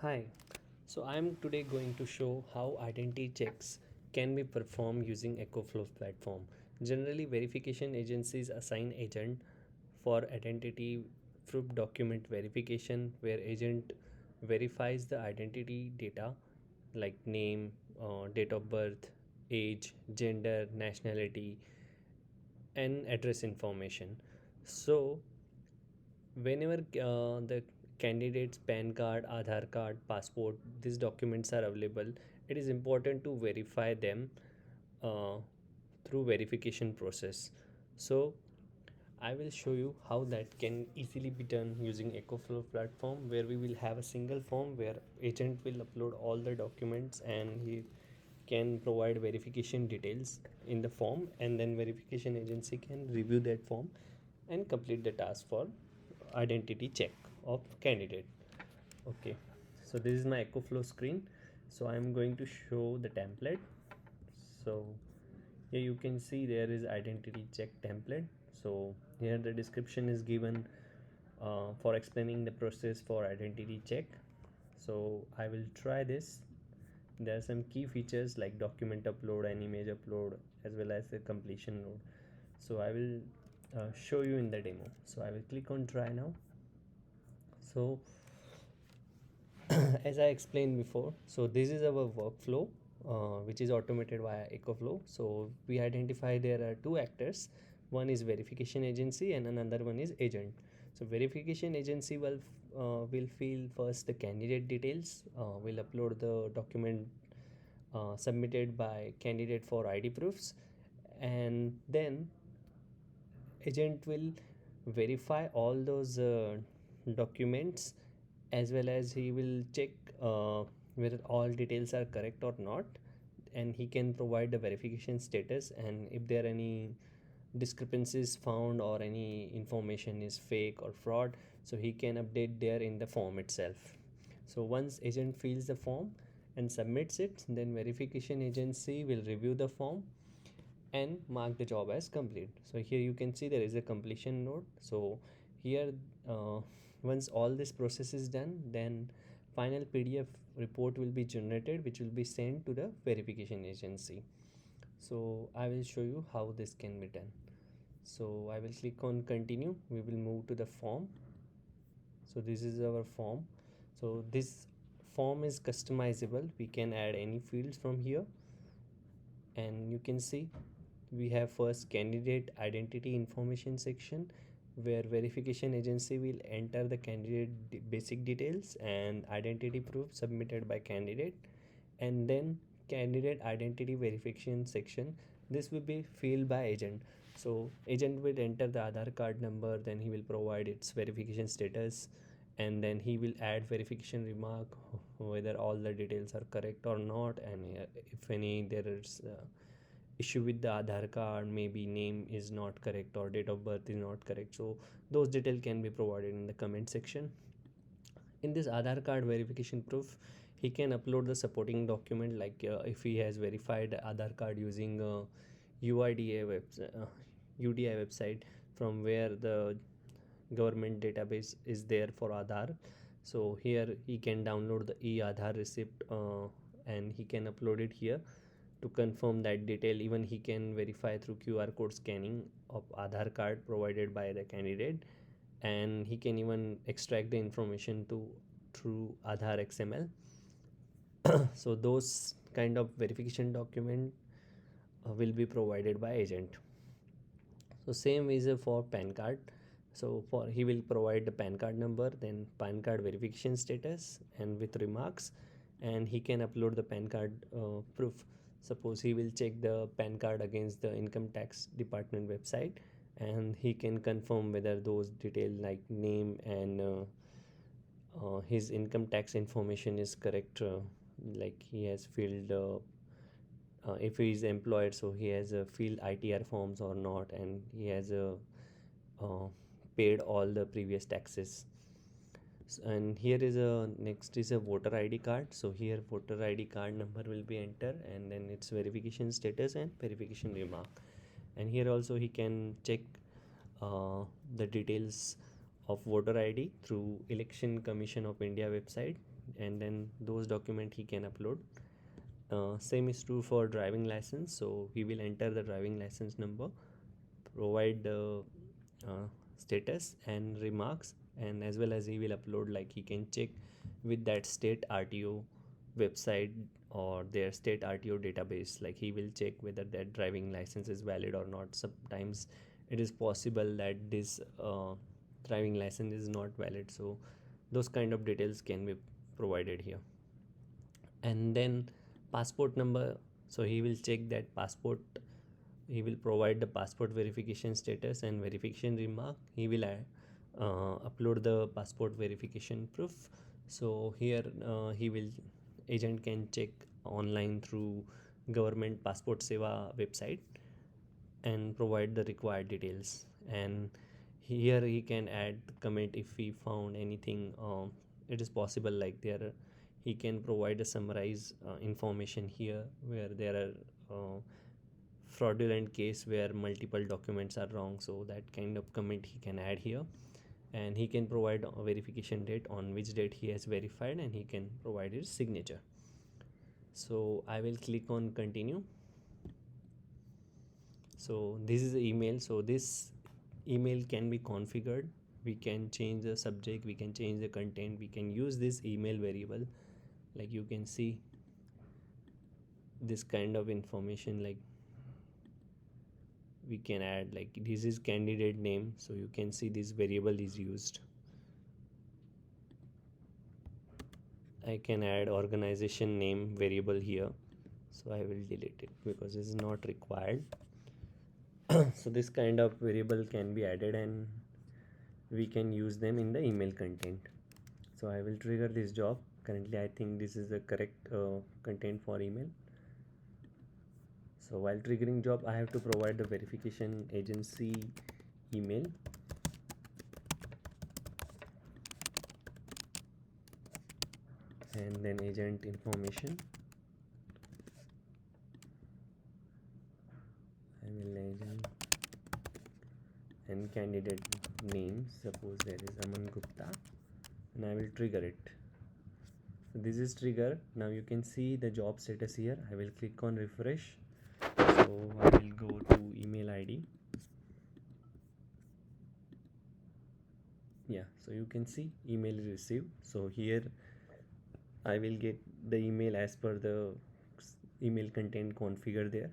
Hi, so I'm today going to show how identity checks can be performed using AcoFlow platform. Generally, verification agencies assign agent for identity proof document verification, where agent verifies the identity data like name, date of birth, age, gender, nationality, and address information. So whenever the candidate's PAN card, Aadhaar card, passport, these documents are available, it is important to verify them uh, through verification process. So I will show you how that can easily be done using EcoFlow platform, where we will have a single form where agent will upload all the documents and he can provide verification details in the form, and then verification agency can review that form and complete the task for identity check of candidate. Okay, so this is my EcoFlow screen. So I'm going to show the template. So here you can see there is identity check template. So here the description is given for explaining the process for identity check. So I will try this. There are some key features like document upload and image upload, as well as the completion node. So I will show you in the demo. So I will click on try now. So as I explained before, so this is our workflow, which is automated via EcoFlow. So we identify there are two actors. One is verification agency and another one is agent. So verification agency will fill first the candidate details, will upload the document submitted by candidate for ID proofs, and then agent will verify all those documents, as well as he will check whether all details are correct or not, and he can provide the verification status, and if there are any discrepancies found or any information is fake or fraud, so he can update there in the form itself. So once agent fills the form and submits it, then verification agency will review the form and mark the job as complete. So here you can see there is a completion node. So here once all this process is done, then final PDF report will be generated, which will be sent to the verification agency. So I will show you how this can be done. So I will click on continue. We will move to the form. So this is our form. So this form is customizable. We can add any fields from here, and you can see we have first candidate identity information section, where verification agency will enter the candidate basic details and identity proof submitted by candidate, and then candidate identity verification section, this will be filled by agent. So agent will enter the Aadhaar card number, then he will provide its verification status, and then he will add verification remark whether all the details are correct or not, and if any there is issue with the Aadhaar card, maybe name is not correct or date of birth is not correct, so those detail can be provided in the comment section. In this Aadhaar card verification proof, he can upload the supporting document, like if he has verified Aadhaar card using UIDA UDI website, from where the government database is there for Aadhaar. So here he can download the e-Aadhaar receipt, and he can upload it here to confirm that detail. Even he can verify through QR code scanning of Aadhaar card provided by the candidate, and he can even extract the information to through Aadhaar XML. So those kind of verification document will be provided by agent. So same is for PAN card. So for he will provide the PAN card number, then PAN card verification status and with remarks, and he can upload the PAN card proof. Suppose he will check the PAN card against the income tax department website, and he can confirm whether those details like name and his income tax information is correct, like he has filled if he is employed, so he has filled ITR forms or not, and he has uh, paid all the previous taxes. And here is a next is a voter ID card. So here voter ID card number will be entered, and then its verification status and verification remark. And here also he can check the details of voter ID through Election Commission of India website, and then those document he can upload. Same is true for driving license. So he will enter the driving license number, provide the uh, status and remarks, and as well as he will upload, like he can check with that state RTO website or their state RTO database. Like he will check whether that driving license is valid or not. Sometimes it is possible that this driving license is not valid, so those kind of details can be provided here. And then passport number, so he will check that passport, he will provide the passport verification status and verification remark. He will upload the passport verification proof. So here he will agent can check online through government passport seva website and provide the required details. And here he can add comment if he found anything. It is possible, like there he can provide a summarize information here where there are fraudulent case where multiple documents are wrong, so that kind of comment he can add here. And he can provide a verification date, on which date he has verified, and he can provide his signature. So I will click on continue. So this is the email. So this email can be configured. We can change the subject, we can change the content, we can use this email variable. Like you can see this kind of information, like we can add, like this is candidate name, so you can see this variable is used. I can add organization name variable here, so I will delete it because it is not required. So this kind of variable can be added and we can use them in the email content. So I will trigger this job. Currently I think this is the correct content for email. So while triggering job, I have to provide the verification agency email, and then agent information. I will agent and candidate name, suppose there is Aman Gupta, and I will trigger it. So this is trigger. Now you can see the job status here. I will click on refresh. So I will go to email ID. Yeah, so you can see email is received. So here I will get the email as per the email content configured there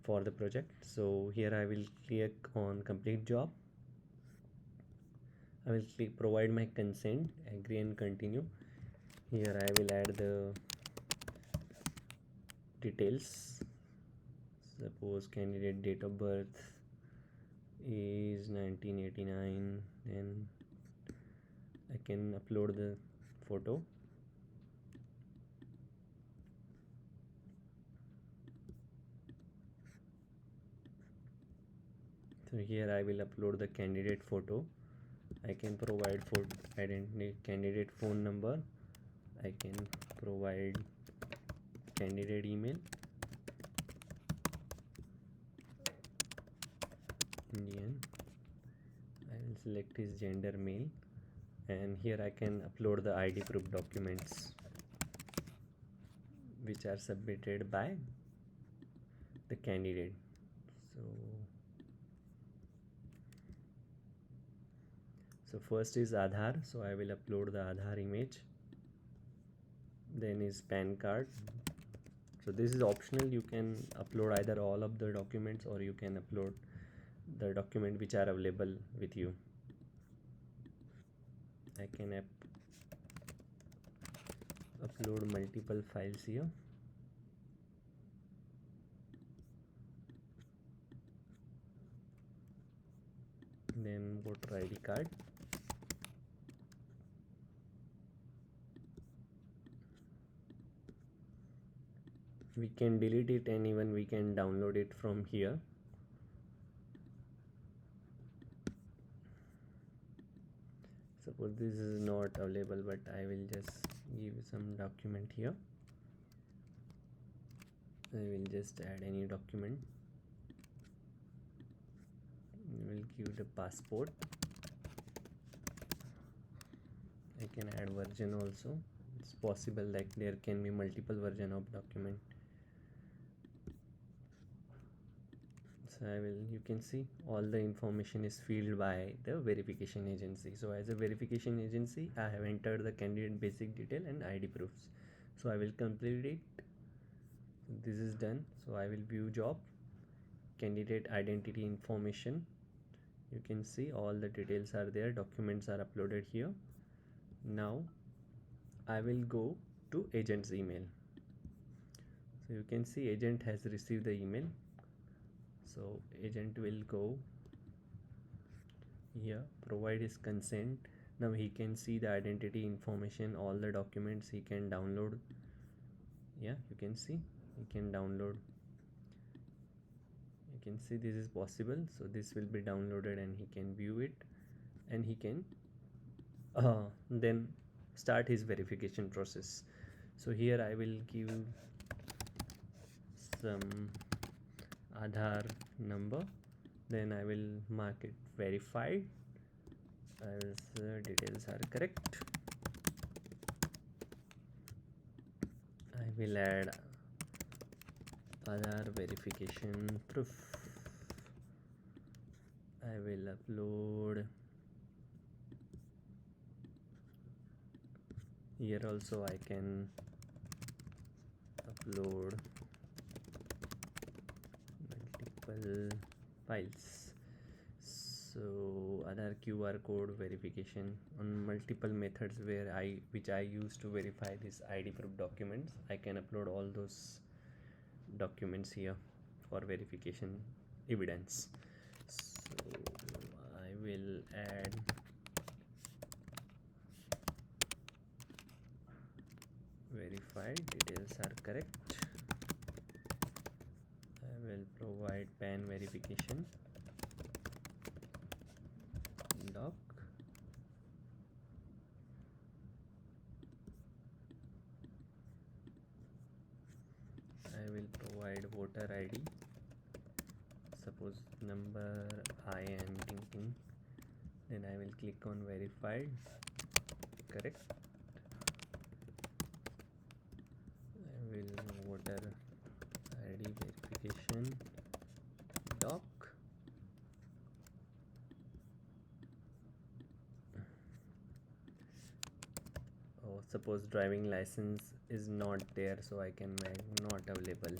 for the project. So here I will click on complete job. I will click provide my consent, agree and continue. Here I will add the details. Suppose candidate date of birth is 1989, and I can upload the photo. So here I will upload the candidate photo. I can provide for identity candidate phone number. I can provide candidate email, Indian. I will select his gender male, and here I can upload the ID proof documents which are submitted by the candidate. So first is Aadhaar, so I will upload the Aadhaar image. Then is PAN card. So this is optional, you can upload either all of the documents or you can upload the document which are available with you. I can upload multiple files here. Then voter ID card. We can delete it and even we can download it from here. Suppose this is not available, but I will just give some document here. I will just add any document. We will give the passport. I can add version also, It's possible like there can be multiple version of document. So you can see all the information is filled by the verification agency. So as a verification agency, I have entered the candidate basic detail and ID proofs. So I will complete it. This is done. So I will view job, candidate identity information. You can see all the details are there, documents are uploaded here. Now I will go to agent's email. So you can see agent has received the email. So agent will go here, provide his consent. Now he can see the identity information, all the documents he can download. Yeah, you can see he can download. You can see this is possible. So this will be downloaded and he can view it, and he can then start his verification process. So here I will give some Aadhaar number, then I will mark it verified as details are correct. I will add Aadhaar verification proof. I will upload here also. I can upload multiple files. So other QR code verification on multiple methods which I use to verify this ID proof documents. I can upload all those documents here for verification evidence. So I will add verified details are correct. I will provide PAN verification doc. I will provide voter ID. Suppose number I am thinking. Then I will click on verified. Correct. I will voter ID verification doc. Suppose driving license is not there, so I can mark not available.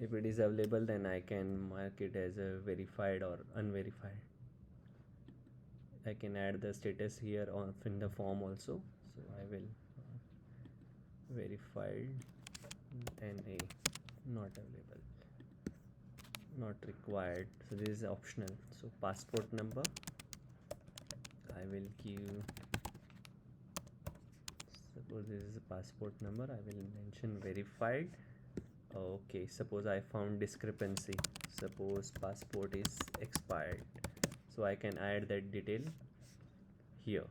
If it is available, then I can mark it as a verified or unverified. I can add the status here in the form also. So I will verified NA, not available, not required. So this is optional. So passport number, I will give, suppose this is a passport number, I will mention verified. Okay, suppose I found discrepancy, suppose passport is expired, so I can add that detail here.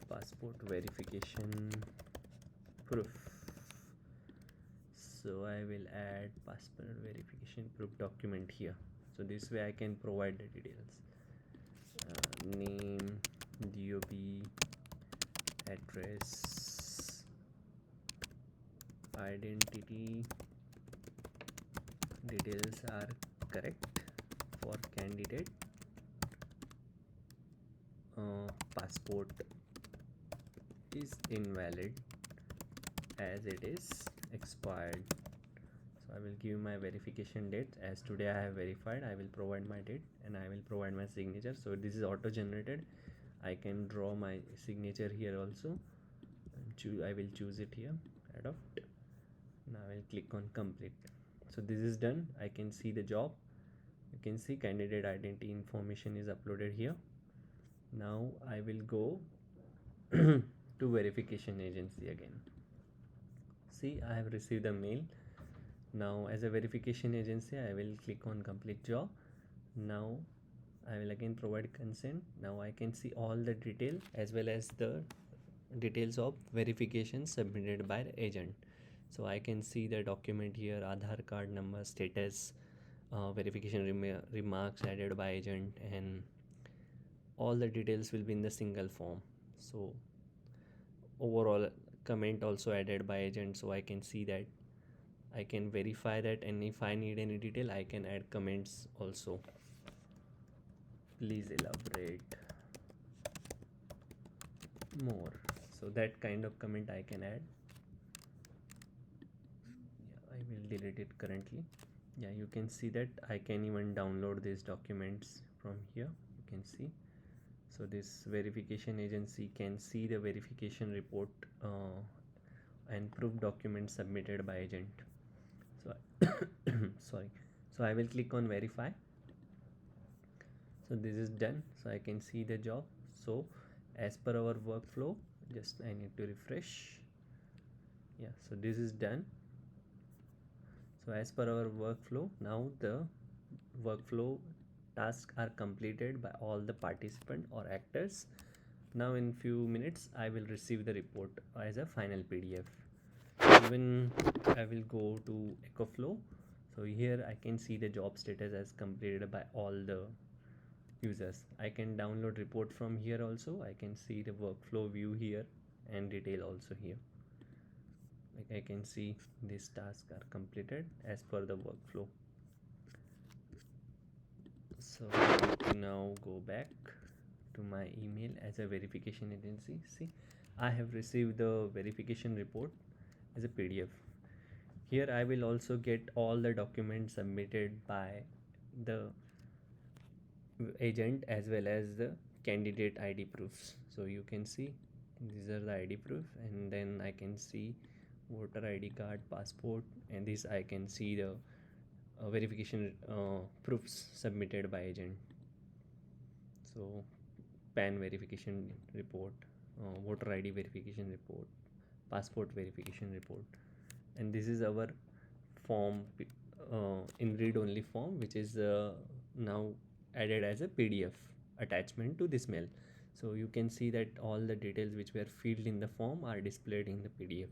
Passport verification proof. So I will add passport verification proof document here. So this way I can provide the details. Name, DOB, address, identity details are correct for candidate. Passport is invalid as it is expired. So I will give my verification date. As today I have verified, I will provide my date and I will provide my signature. So this is auto generated. I can draw my signature here also. I will choose it here, adopt. Now I will click on complete. So this is done. I can see the job. You can see candidate identity information is uploaded here. Now I will go to verification agency again. See, I have received a mail. Now as a verification agency, I will click on complete job. Now I will again provide consent. Now I can see all the detail as well as the details of verification submitted by the agent. So I can see the document here, Aadhaar card number, status, verification remarks added by agent, and all the details will be in the single form. So overall comment also added by agent, so I can see that, I can verify that, and if I need any detail I can add comments also. Please elaborate more. So that kind of comment I can add. Yeah, I will delete it currently. Yeah, you can see that I can even download these documents from here. You can see. So this verification agency can see the verification report and proof document submitted by agent. So sorry. So I will click on verify. So this is done, so I can see the job. So as per our workflow, just I need to refresh. Yeah, so this is done. So as per our workflow, now the workflow tasks are completed by all the participant or actors. Now in few minutes I will receive the report as a final PDF. Even I will go to AcoFlow. So here I can see the job status as completed by all the users. I can download report from here also. I can see the workflow view here and detail also here. Like I can see these tasks are completed as per the workflow. So now go back to my email as a verification agency. See, I have received the verification report as a PDF. Here I will also get all the documents submitted by the agent as well as the candidate ID proofs. So you can see these are the ID proof, and then I can see voter ID card, passport, and this I can see the verification proofs submitted by agent. So PAN verification report, voter ID verification report, passport verification report, and this is our form in read only form, which is now added as a PDF attachment to this mail. So you can see that all the details which were filled in the form are displayed in the PDF.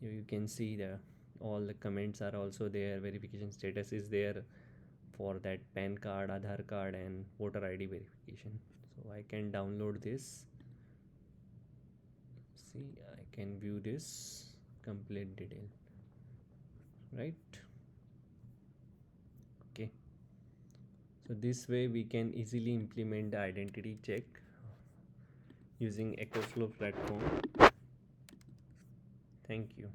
You can see the all the comments are also there. Verification status is there for that PAN card, Aadhaar card, and voter ID verification. So I can download this. See, I can view this complete detail, right? Okay, so this way we can easily implement the identity check using AcoFlow platform. Thank you.